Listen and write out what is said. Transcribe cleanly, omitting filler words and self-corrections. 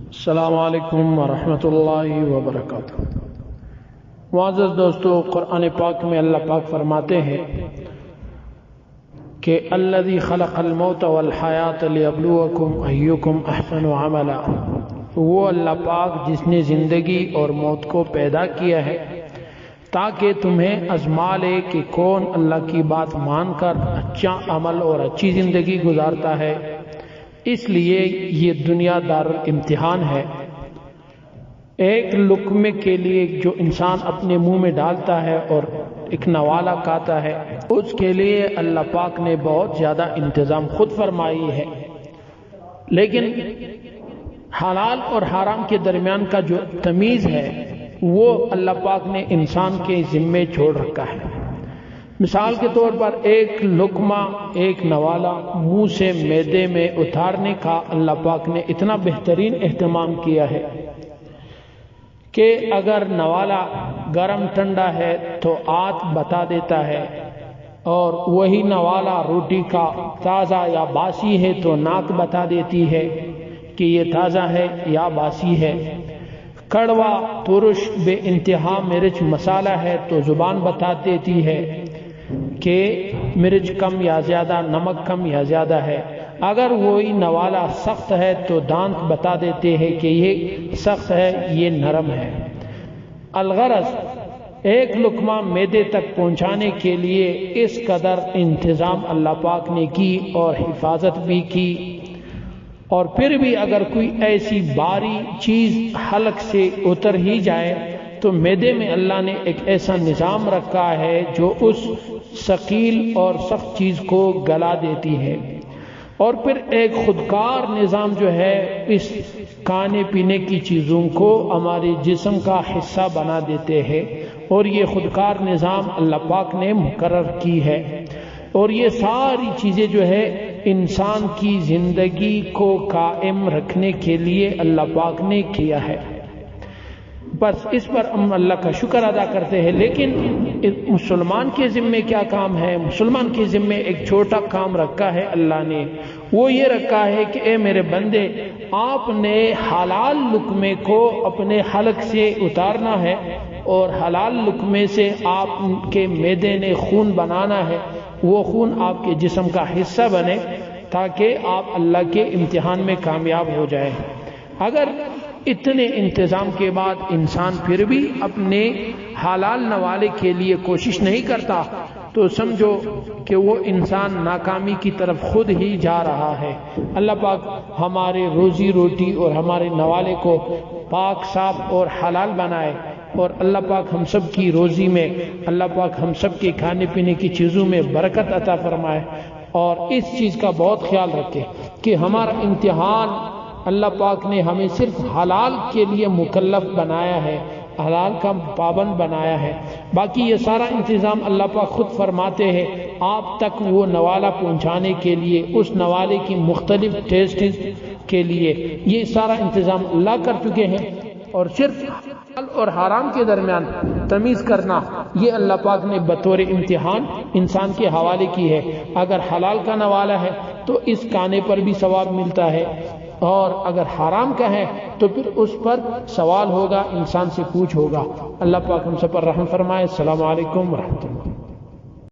السلام علیکم ورحمۃ اللہ وبرکاتہ۔ معزز دوستو، قرآن پاک میں اللہ پاک فرماتے ہیں کہ الذی خلق الموت والحیات لیبلوکم ایکم احسن عملا، وہ اللہ پاک جس نے زندگی اور موت کو پیدا کیا ہے تاکہ تمہیں آزما لے کہ کون اللہ کی بات مان کر اچھا عمل اور اچھی زندگی گزارتا ہے۔ اس لیے یہ دنیا دار امتحان ہے۔ ایک لقمے کے لیے جو انسان اپنے منہ میں ڈالتا ہے اور ایک نوالا کھاتا ہے، اس کے لیے اللہ پاک نے بہت زیادہ انتظام خود فرمائی ہے، لیکن حلال اور حرام کے درمیان کا جو تمیز ہے وہ اللہ پاک نے انسان کے ذمے چھوڑ رکھا ہے۔ مثال کے طور پر ایک لقمہ، ایک نوالا منہ سے معدے میں اتارنے کا اللہ پاک نے اتنا بہترین اہتمام کیا ہے کہ اگر نوالا گرم ٹھنڈا ہے تو آنت بتا دیتا ہے، اور وہی نوالا روٹی کا تازہ یا باسی ہے تو ناک بتا دیتی ہے کہ یہ تازہ ہے یا باسی ہے۔ کڑوا، ترش، بے انتہا مرچ مسالہ ہے تو زبان بتا دیتی ہے کہ مرچ کم یا زیادہ، نمک کم یا زیادہ ہے۔ اگر وہی نوالا سخت ہے تو دانت بتا دیتے ہیں کہ یہ سخت ہے، یہ نرم ہے۔ الغرض ایک لقمہ معدے تک پہنچانے کے لیے اس قدر انتظام اللہ پاک نے کی اور حفاظت بھی کی، اور پھر بھی اگر کوئی ایسی باری چیز حلق سے اتر ہی جائے تو معدے میں اللہ نے ایک ایسا نظام رکھا ہے جو اس ثقیل اور سخت چیز کو گلا دیتی ہے، اور پھر ایک خودکار نظام جو ہے اس کھانے پینے کی چیزوں کو ہمارے جسم کا حصہ بنا دیتے ہیں، اور یہ خودکار نظام اللہ پاک نے مقرر کی ہے، اور یہ ساری چیزیں جو ہے انسان کی زندگی کو قائم رکھنے کے لیے اللہ پاک نے کیا ہے۔ بس اس پر ہم اللہ کا شکر ادا کرتے ہیں۔ لیکن مسلمان کے ذمے کیا کام ہے؟ مسلمان کے ذمے ایک چھوٹا کام رکھا ہے اللہ نے، وہ یہ رکھا ہے کہ اے میرے بندے، آپ نے حلال لقمے کو اپنے حلق سے اتارنا ہے، اور حلال لقمے سے آپ کے معدے نے خون بنانا ہے، وہ خون آپ کے جسم کا حصہ بنے تاکہ آپ اللہ کے امتحان میں کامیاب ہو جائیں۔ اگر اتنے انتظام کے بعد انسان پھر بھی اپنے حلال نوالے کے لیے کوشش نہیں کرتا تو سمجھو کہ وہ انسان ناکامی کی طرف خود ہی جا رہا ہے۔ اللہ پاک ہمارے روزی روٹی اور ہمارے نوالے کو پاک صاف اور حلال بنائے، اور اللہ پاک ہم سب کی روزی میں، اللہ پاک ہم سب کے کھانے پینے کی چیزوں میں برکت عطا فرمائے، اور اس چیز کا بہت خیال رکھے کہ ہمارا امتحان اللہ پاک نے ہمیں صرف حلال کے لیے مکلف بنایا ہے، حلال کا پابند بنایا ہے، باقی یہ سارا انتظام اللہ پاک خود فرماتے ہیں آپ تک وہ نوالا پہنچانے کے لیے، اس نوالے کی مختلف ٹیسٹ کے لیے یہ سارا انتظام اللہ کر چکے ہیں، اور صرف حلال اور حرام کے درمیان تمیز کرنا یہ اللہ پاک نے بطور امتحان انسان کے حوالے کی ہے۔ اگر حلال کا نوالا ہے تو اس کھانے پر بھی ثواب ملتا ہے، اور اگر حرام کا ہے تو پھر اس پر سوال ہوگا، انسان سے پوچھ ہوگا۔ اللہ پاک ہم سب پر رحم فرمائے۔ السلام علیکم ورحمۃ اللہ۔